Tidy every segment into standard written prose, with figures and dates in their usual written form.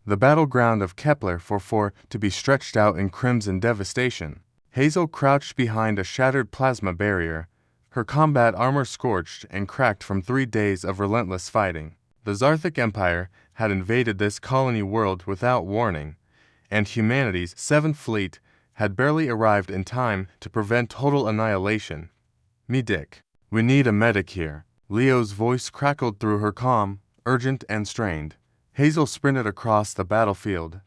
the battleground of Kepler for to be stretched out in crimson devastation. Hazel crouched behind a shattered plasma barrier, her combat armor scorched and cracked from 3 days of relentless fighting. The Zarthic Empire had invaded this colony world without warning, and humanity's 7th Fleet had barely arrived in time to prevent total annihilation. "Me Dick, we need a medic here." Leo's voice crackled through her calm, urgent and strained. Hazel sprinted across the battlefield,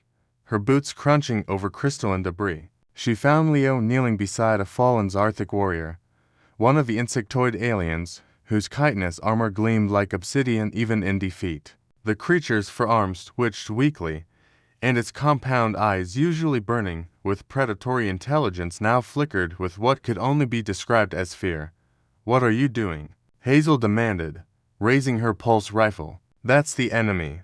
her boots crunching over crystalline debris. She found Leo kneeling beside a fallen Zarthic warrior, one of the insectoid aliens, whose chitinous armor gleamed like obsidian even in defeat. The creature's forearms twitched weakly, and its compound eyes, usually burning with predatory intelligence, now flickered with what could only be described as fear. "What are you doing?" Hazel demanded, raising her pulse rifle. "That's the enemy,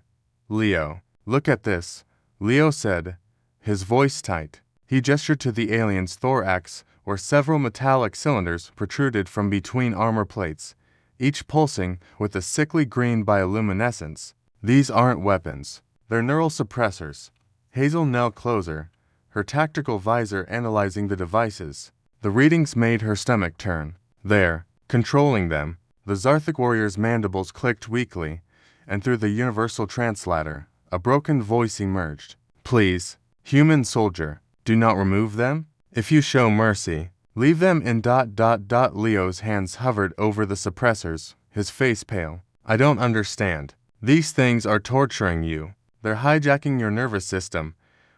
Leo. Look at this," Leo said, his voice tight. He gestured to the alien's thorax, where several metallic cylinders protruded from between armor plates, each pulsing with a sickly green bioluminescence. "These aren't weapons. They're neural suppressors." Hazel knelt closer, her tactical visor analyzing the devices. The readings made her stomach turn. There, controlling them, the Zarthic warrior's mandibles clicked weakly, and through the universal translator, a broken voice emerged. "Please, human soldier, do not remove them. If you show mercy, leave them in ... Leo's hands hovered over the suppressors, his face pale. "I don't understand. These things are torturing you. They're hijacking your nervous system,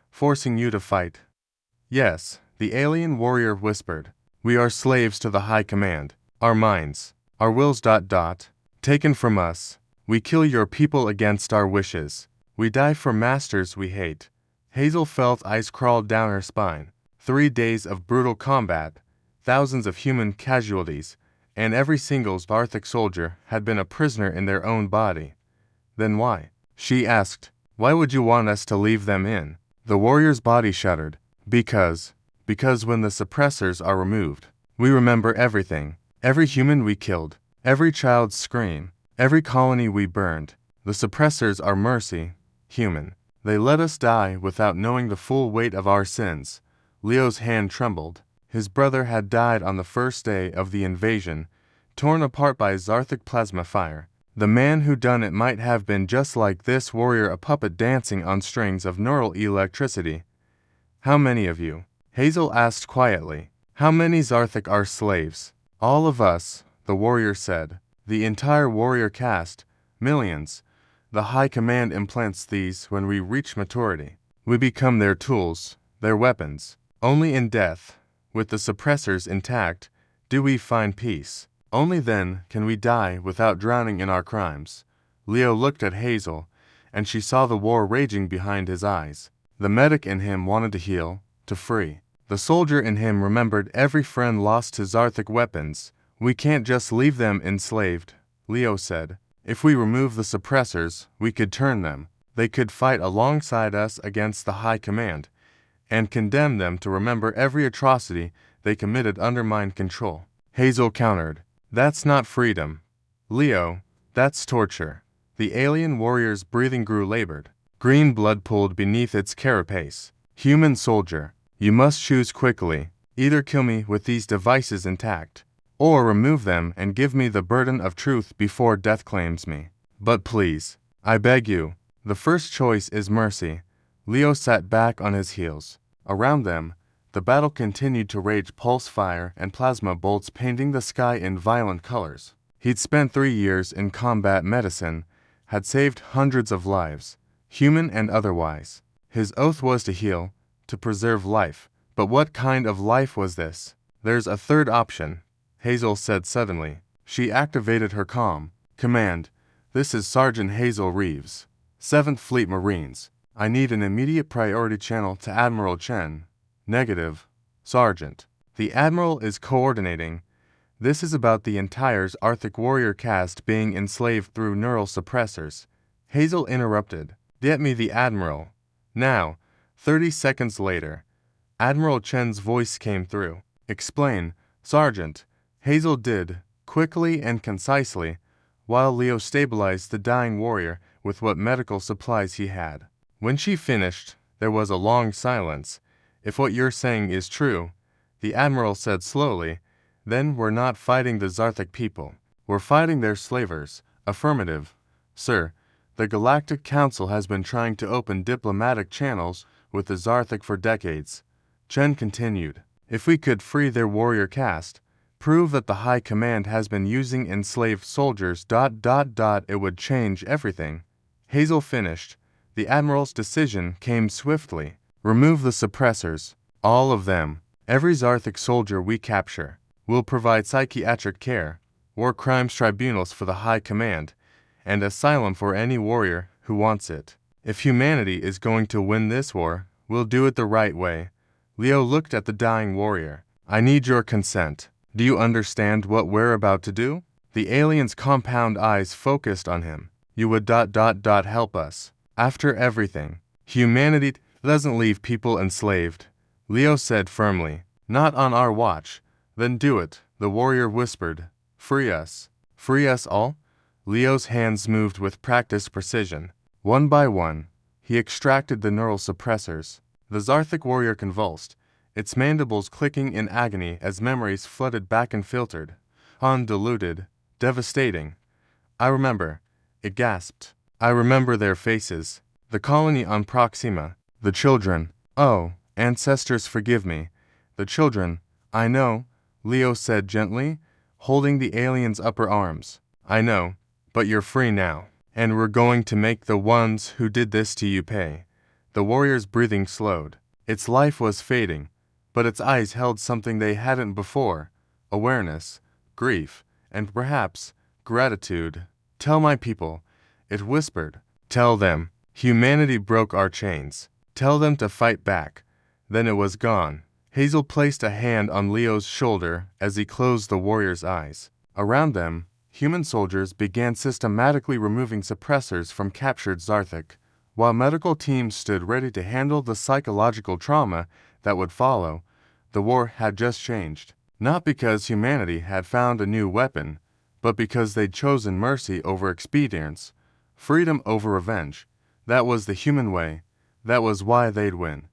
forcing you to fight." "Yes," the alien warrior whispered. "We are slaves to the High Command. Our minds, our wills ... taken from us. We kill your people against our wishes. We die for masters we hate." Hazel felt ice crawl down her spine. 3 days of brutal combat, thousands of human casualties, and every single Zarthic soldier had been a prisoner in their own body. "Then why?" she asked. "Why would you want us to leave them in?" The warrior's body shuddered. Because when the suppressors are removed, we remember everything. Every human we killed, every child's scream, every colony we burned. The suppressors are mercy, human. They let us die without knowing the full weight of our sins." Leo's hand trembled. His brother had died on the first day of the invasion, torn apart by Zarthic plasma fire. The man who done it might have been just like this warrior, a puppet dancing on strings of neural electricity. "How many of you?" Hazel asked quietly. "How many Zarthic are slaves?" "All of us," the warrior said. "The entire warrior caste. Millions. The High Command implants these when we reach maturity. We become their tools, their weapons. Only in death, with the suppressors intact, do we find peace. Only then can we die without drowning in our crimes." Leo looked at Hazel, and she saw the war raging behind his eyes. The medic in him wanted to heal, to free. The soldier in him remembered every friend lost to Zarthic weapons. "We can't just leave them enslaved," Leo said. "If we remove the suppressors, we could turn them. They could fight alongside us against the High Command, and condemn them to remember every atrocity they committed under mind control." Hazel countered. "That's not freedom, Leo. That's torture." The alien warrior's breathing grew labored. Green blood pooled beneath its carapace. "Human soldier, you must choose quickly. Either kill me with these devices intact, or remove them and give me the burden of truth before death claims me. But please, I beg you, the first choice is mercy." Leo sat back on his heels. Around them, the battle continued to rage, pulse fire and plasma bolts painting the sky in violent colors. He'd spent 3 years in combat medicine, had saved hundreds of lives, human and otherwise. His oath was to heal, to preserve life. But what kind of life was this? "There's a third option," Hazel said suddenly. She activated her comm. "Command, this is Sergeant Hazel Reeves, 7th Fleet Marines. I need an immediate priority channel to Admiral Chen." "Negative, Sergeant. The Admiral is coordinating. This is about the entire Zarthic warrior caste being enslaved through neural suppressors." Hazel interrupted. "Get me the Admiral. Now." 30 seconds later, Admiral Chen's voice came through. "Explain, Sergeant." Hazel did, quickly and concisely, while Leo stabilized the dying warrior with what medical supplies he had. When she finished, there was a long silence. If what you're saying is true, the admiral said slowly, then we're not fighting the Zarthic people. We're fighting their slavers. Affirmative. Sir, the Galactic Council has been trying to open diplomatic channels with the Zarthic for decades. Chen continued. If we could free their warrior caste, prove that the High Command has been using enslaved soldiers... it would change everything. Hazel finished. The Admiral's decision came swiftly. Remove the suppressors. All of them. Every Zarthic soldier we capture. We'll provide psychiatric care, war crimes tribunals for the High Command, and asylum for any warrior who wants it. If humanity is going to win this war, we'll do it the right way. Leo looked at the dying warrior. I need your consent. Do you understand what we're about to do? The alien's compound eyes focused on him. You would... help us. After everything, humanity doesn't leave people enslaved. Leo said firmly. Not on our watch. Then do it, the warrior whispered. Free us. Free us all? Leo's hands moved with practiced precision. One by one, he extracted the neural suppressors. The Zarthic warrior convulsed, its mandibles clicking in agony as memories flooded back and filtered. Undiluted, devastating. I remember, it gasped. I remember their faces. The colony on Proxima. The children. Oh, ancestors forgive me. The children. I know, Leo said gently, holding the alien's upper arms. I know, but you're free now. And we're going to make the ones who did this to you pay. The warrior's breathing slowed. Its life was fading, but its eyes held something they hadn't before. Awareness, grief, and perhaps gratitude. Tell my people, it whispered. Tell them, humanity broke our chains. Tell them to fight back. Then it was gone. Hazel placed a hand on Leo's shoulder as he closed the warrior's eyes. Around them, human soldiers began systematically removing suppressors from captured Zarthic, while medical teams stood ready to handle the psychological trauma that would follow. The war had just changed, not because humanity had found a new weapon, but because they'd chosen mercy over expedience, freedom over revenge. That was the human way. That was why they'd win.